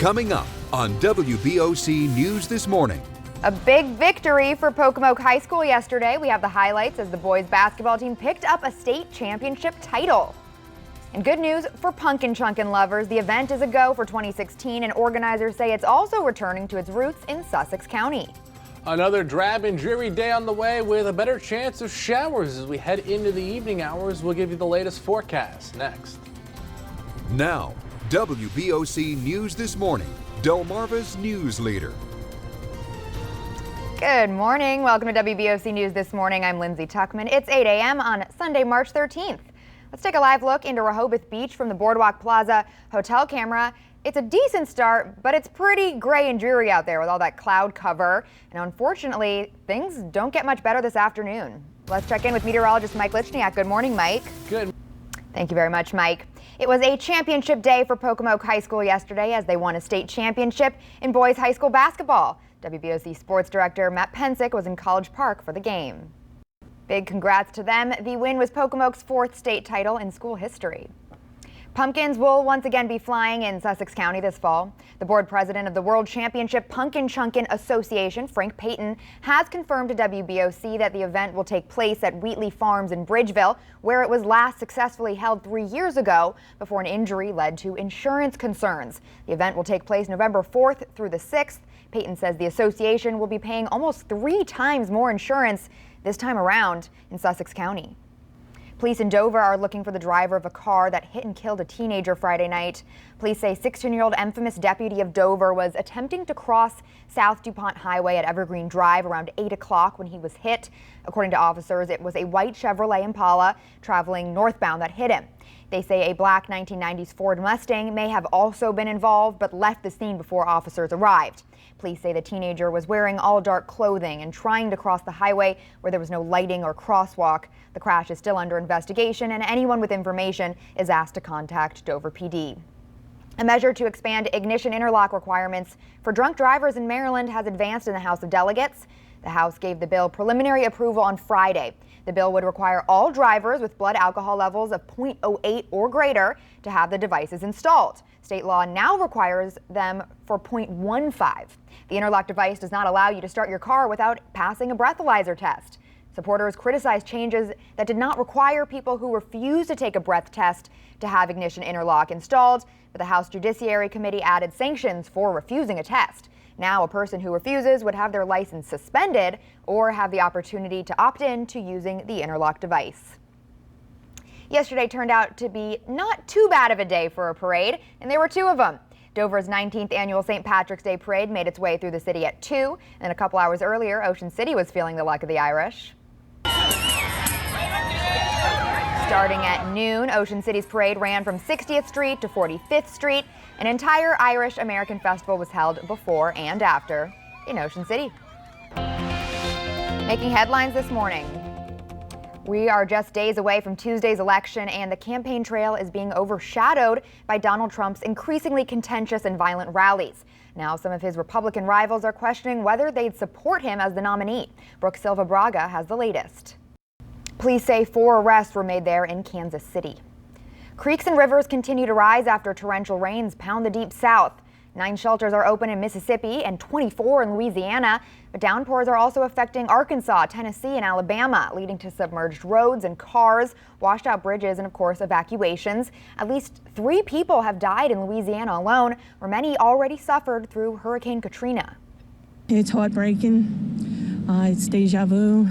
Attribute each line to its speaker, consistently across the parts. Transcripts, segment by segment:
Speaker 1: Coming up on WBOC News This Morning.
Speaker 2: A big victory for Pocomoke High School yesterday. We have the highlights as the boys basketball team picked up a state championship title. And good news for pumpkin chunkin' lovers. The event is a go for 2016, and organizers say it's also returning to its roots in Sussex County.
Speaker 3: Another drab and dreary day on the way with a better chance of showers as we head into the evening hours. We'll give you the latest forecast next.
Speaker 1: Now, WBOC News This Morning, Delmarva's news leader.
Speaker 2: Good morning. Welcome to WBOC News This Morning. I'm Lindsay Tuchman. It's 8 a.m. on Sunday, March 13th. Let's take a live look into Rehoboth Beach from the Boardwalk Plaza hotel camera. It's a decent start, but it's pretty gray and dreary out there with all that cloud cover. And unfortunately, things don't get much better this afternoon. Let's check in with meteorologist Mike Lichniak. Good morning, Mike.
Speaker 3: Good.
Speaker 2: Thank you very much, Mike. It was a championship day for Pocomoke High School yesterday as they won a state championship in boys high school basketball. WBOC Sports Director Matt Pensick was in College Park for the game. Big congrats to them. The win was Pocomoke's 4th state title in school history. Pumpkins will once again be flying in Sussex County this fall. The board president of the World Championship Pumpkin Chunkin' Association, Frank Payton, has confirmed to WBOC that the event will take place at Wheatley Farms in Bridgeville, where it was last successfully held 3 years ago before an injury led to insurance concerns. The event will take place November 4th through the 6th. Payton says the association will be paying almost 3 times more insurance this time around in Sussex County. Police in Dover are looking for the driver of a car that hit and killed a teenager Friday night. Police say 16-year-old infamous deputy of Dover was attempting to cross South DuPont Highway at Evergreen Drive around 8 o'clock when he was hit. According to officers, it was a white Chevrolet Impala traveling northbound that hit him. They say a black 1990s Ford Mustang may have also been involved, but left the scene before officers arrived. Police say the teenager was wearing all dark clothing and trying to cross the highway where there was no lighting or crosswalk. The crash is still under investigation, and anyone with information is asked to contact Dover PD. A measure to expand ignition interlock requirements for drunk drivers in Maryland has advanced in the House of Delegates. The House gave the bill preliminary approval on Friday. The bill would require all drivers with blood alcohol levels of 0.08 or greater to have the devices installed. State law now requires them for 0.15. The interlock device does not allow you to start your car without passing a breathalyzer test. Supporters criticized changes that did not require people who refuse to take a breath test to have ignition interlock installed, but the House Judiciary Committee added sanctions for refusing a test. Now a person who refuses would have their license suspended or have the opportunity to opt in to using the interlock device. Yesterday turned out to be not too bad of a day for a parade, and there were 2 of them. Dover's 19th annual St. Patrick's Day parade made its way through the city at 2, and a couple hours earlier, Ocean City was feeling the luck of the Irish. Starting at noon, Ocean City's parade ran from 60th Street to 45th Street. An entire Irish American festival was held before and after in Ocean City. Making headlines this morning. We are just days away from Tuesday's election, and the campaign trail is being overshadowed by Donald Trump's increasingly contentious and violent rallies. Now, some of his Republican rivals are questioning whether they'd support him as the nominee. Brooke Silva Braga has the latest. Police say 4 arrests were made there in Kansas City. Creeks and rivers continue to rise after torrential rains pound the deep south. 9 shelters are open in Mississippi and 24 in Louisiana, but downpours are also affecting Arkansas, Tennessee, and Alabama, leading to submerged roads and cars, washed out bridges, and of course evacuations. At least 3 people have died in Louisiana alone, where many already suffered through Hurricane Katrina.
Speaker 4: It's heartbreaking. It's deja vu.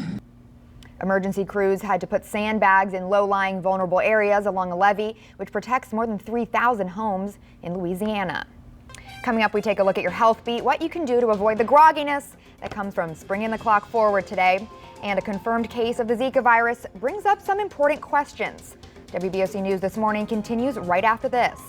Speaker 2: Emergency crews had to put sandbags in low-lying vulnerable areas along a levee, which protects more than 3,000 homes in Louisiana. Coming up, we take a look at your health beat, what you can do to avoid the grogginess that comes from springing the clock forward today. And a confirmed case of the Zika virus brings up some important questions. WBOC News This Morning continues right after this.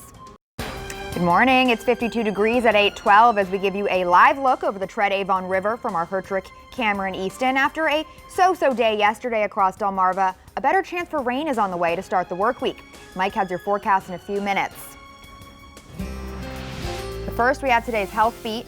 Speaker 2: Good morning. It's 52 degrees at 8:12 as we give you a live look over the Tread Avon River from our Hertrick, Cameron, Easton. After a so-so day yesterday across Delmarva, a better chance for rain is on the way to start the work week. Mike has your forecast in a few minutes. But first, we have today's health beat.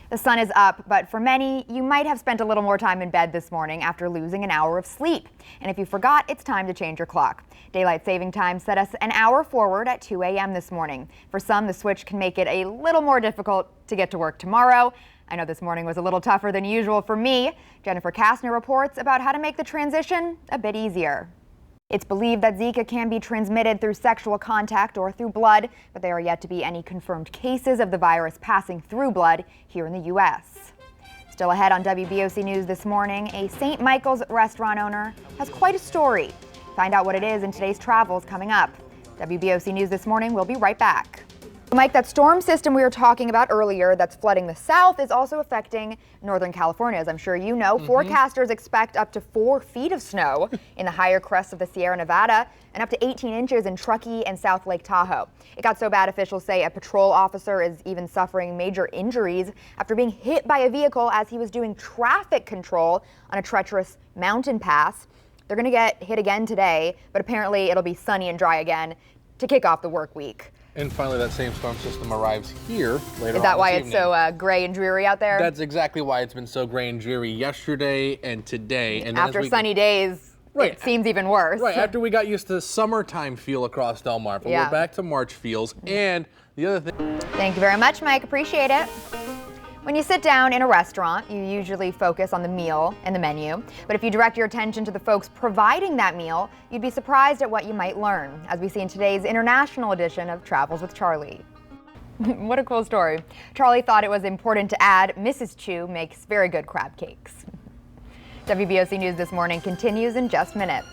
Speaker 2: The sun is up, but for many, you might have spent a little more time in bed this morning after losing an hour of sleep. And if you forgot, it's time to change your clock. Daylight saving time set us an hour forward at 2 a.m. this morning. For some, the switch can make it a little more difficult to get to work tomorrow. I know this morning was a little tougher than usual for me. Jennifer Kastner reports about how to make the transition a bit easier. It's believed that Zika can be transmitted through sexual contact or through blood, but there are yet to be any confirmed cases of the virus passing through blood here in the U.S. Still ahead on WBOC News this morning, a St. Michael's restaurant owner has quite a story. Find out what it is in today's Travels coming up. WBOC News this morning, we'll be right back. Mike, that storm system we were talking about earlier that's flooding the south is also affecting Northern California, as I'm sure you know. Forecasters expect up to 4 feet of snow in the higher crests of the Sierra Nevada and up to 18 inches in Truckee and South Lake Tahoe. It got so bad officials say a patrol officer is even suffering major injuries after being hit by a vehicle as he was doing traffic control on a treacherous mountain pass. They're going to get hit again today, but apparently it'll be sunny and dry again to kick off the work week.
Speaker 3: And finally, that same storm system arrives here later on.
Speaker 2: Is that why
Speaker 3: it's
Speaker 2: so gray and dreary out there?
Speaker 3: That's exactly why it's been so gray and dreary yesterday and today. And
Speaker 2: after sunny days, it seems even worse.
Speaker 3: Right, after we got used to summertime feel across Del Mar, but we're back to March feels. And the other thing...
Speaker 2: Thank you very much, Mike. Appreciate it. When you sit down in a restaurant, you usually focus on the meal and the menu. But if you direct your attention to the folks providing that meal, you'd be surprised at what you might learn, as we see in today's international edition of Travels with Charlie. What a cool story. Charlie thought it was important to add Mrs. Chu makes very good crab cakes. WBOC News this morning continues in just minutes.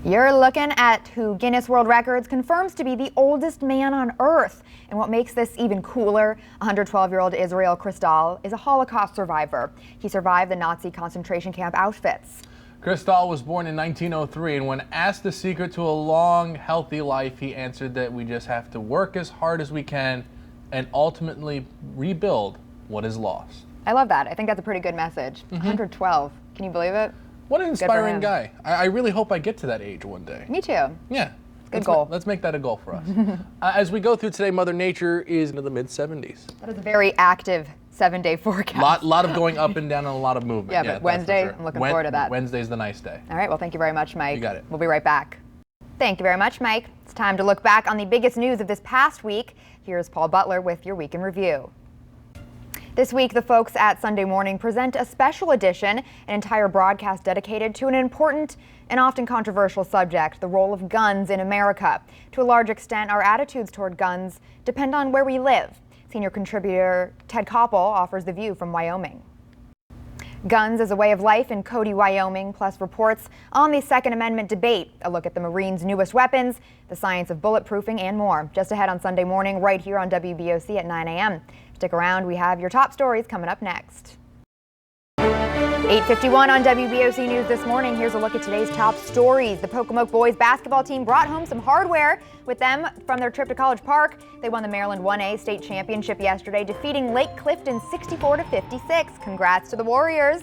Speaker 2: You're looking at who Guinness World Records confirms to be the oldest man on Earth. And what makes this even cooler, 112-year-old Israel Kristall is a Holocaust survivor. He survived the Nazi concentration camp Auschwitz.
Speaker 3: Kristall was born in 1903, and when asked the secret to a long, healthy life, he answered that we just have to work as hard as we can and ultimately rebuild what is lost.
Speaker 2: I love that. I think that's a pretty good message. 112. Can you believe it?
Speaker 3: What an inspiring guy. I really hope I get to that age one day.
Speaker 2: Me too.
Speaker 3: Yeah.
Speaker 2: Good goal.
Speaker 3: Let's make that a goal for us. As we go through today, Mother Nature is into the mid-70s.
Speaker 2: That is a very active 7-day forecast.
Speaker 3: Lot of going up and down and a lot of movement.
Speaker 2: Yeah, but Wednesday, sure. I'm looking forward to that.
Speaker 3: Wednesday's the nice day.
Speaker 2: All right, well, thank you very much, Mike.
Speaker 3: You got it.
Speaker 2: We'll be right back. Thank you very much, Mike. It's time to look back on the biggest news of this past week. Here's Paul Butler with your Week in Review. This week, the folks at Sunday Morning present a special edition, an entire broadcast dedicated to an important and often controversial subject, the role of guns in America. To a large extent, our attitudes toward guns depend on where we live. Senior contributor Ted Koppel offers the view from Wyoming. Guns as a way of life in Cody, Wyoming, plus reports on the Second Amendment debate, a look at the Marines' newest weapons, the science of bulletproofing, and more. Just ahead on Sunday Morning, right here on WBOC at 9 a.m. Stick around, we have your top stories coming up next. 8:51 on WBOC News this morning. Here's a look at today's top stories. The Pocomoke boys basketball team brought home some hardware with them from their trip to College Park. They won the Maryland 1A state championship yesterday, defeating Lake Clifton 64-56. Congrats to the Warriors.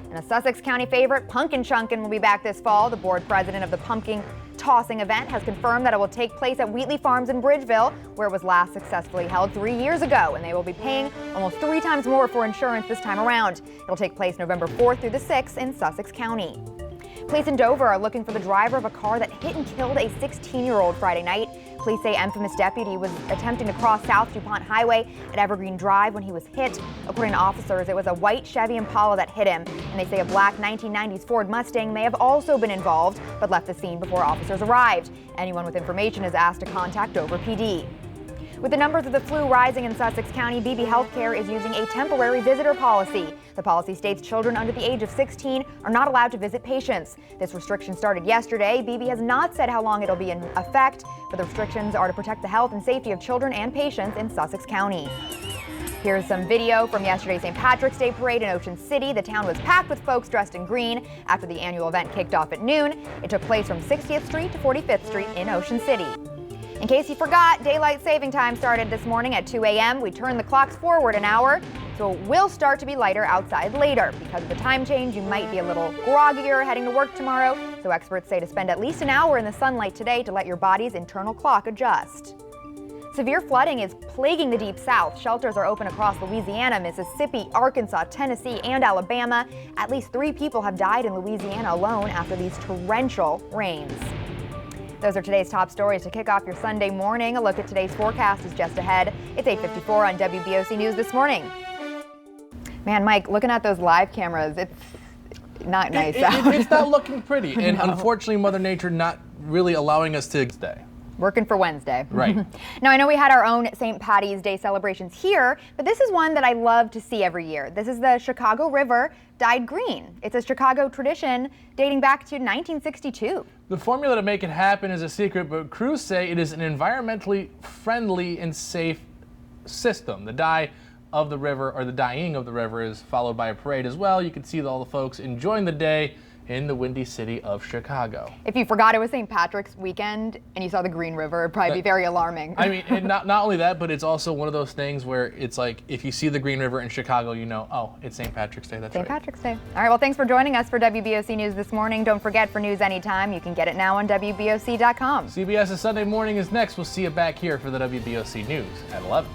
Speaker 2: And a Sussex County favorite, Pumpkin Chunkin', will be back this fall. The board president of the pumpkin tossing event has confirmed that it will take place at Wheatley Farms in Bridgeville, where it was last successfully held 3 years ago, and they will be paying almost 3 times more for insurance this time around. It'll take place November 4th through the 6th in Sussex County. Police in Dover are looking for the driver of a car that hit and killed a 16-year-old Friday night. Police say infamous deputy was attempting to cross South DuPont Highway at Evergreen Drive when he was hit. According to officers, it was a white Chevy Impala that hit him, and they say a black 1990s Ford Mustang may have also been involved, but left the scene before officers arrived. Anyone with information is asked to contact Dover PD. With the numbers of the flu rising in Sussex County, BB Healthcare is using a temporary visitor policy. The policy states children under the age of 16 are not allowed to visit patients. This restriction started yesterday. BB has not said how long it'll be in effect, but the restrictions are to protect the health and safety of children and patients in Sussex County. Here's some video from yesterday's St. Patrick's Day parade in Ocean City. The town was packed with folks dressed in green after the annual event kicked off at noon. It took place from 60th Street to 45th Street in Ocean City. In case you forgot, daylight saving time started this morning at 2 a.m. We turned the clocks forward an hour, so it will start to be lighter outside later. Because of the time change, you might be a little groggier heading to work tomorrow, so experts say to spend at least an hour in the sunlight today to let your body's internal clock adjust. Severe flooding is plaguing the Deep South. Shelters are open across Louisiana, Mississippi, Arkansas, Tennessee, and Alabama. At least 3 people have died in Louisiana alone after these torrential rains. Those are today's top stories to kick off your Sunday morning. A look at today's forecast is just ahead. It's 8:54 on WBOC News This Morning. Man, Mike, looking at those live cameras, it's not nice out.
Speaker 3: It's not looking pretty. And
Speaker 2: No.
Speaker 3: unfortunately, Mother Nature not really allowing us to stay.
Speaker 2: Working for Wednesday.
Speaker 3: Right.
Speaker 2: Now, I know we had our own St. Patty's Day celebrations here, but this is one that I love to see every year. This is the Chicago River dyed green. It's a Chicago tradition dating back to 1962.
Speaker 3: The formula to make it happen is a secret, but crews say it is an environmentally friendly and safe system. The dye of the river, or the dyeing of the river, is followed by a parade as well. You can see all the folks enjoying the day in the windy city of Chicago.
Speaker 2: If you forgot it was St. Patrick's weekend and you saw the Green River, it'd probably be very alarming.
Speaker 3: I mean, and not only that, but it's also one of those things where it's like, if you see the Green River in Chicago, you know, oh, it's St. Patrick's Day. That's
Speaker 2: St.
Speaker 3: right.
Speaker 2: Patrick's Day. All right, well, thanks for joining us for WBOC News This Morning. Don't forget, for news anytime, you can get it now on WBOC.com.
Speaker 3: CBS's Sunday Morning is next. We'll see you back here for the WBOC News at 11.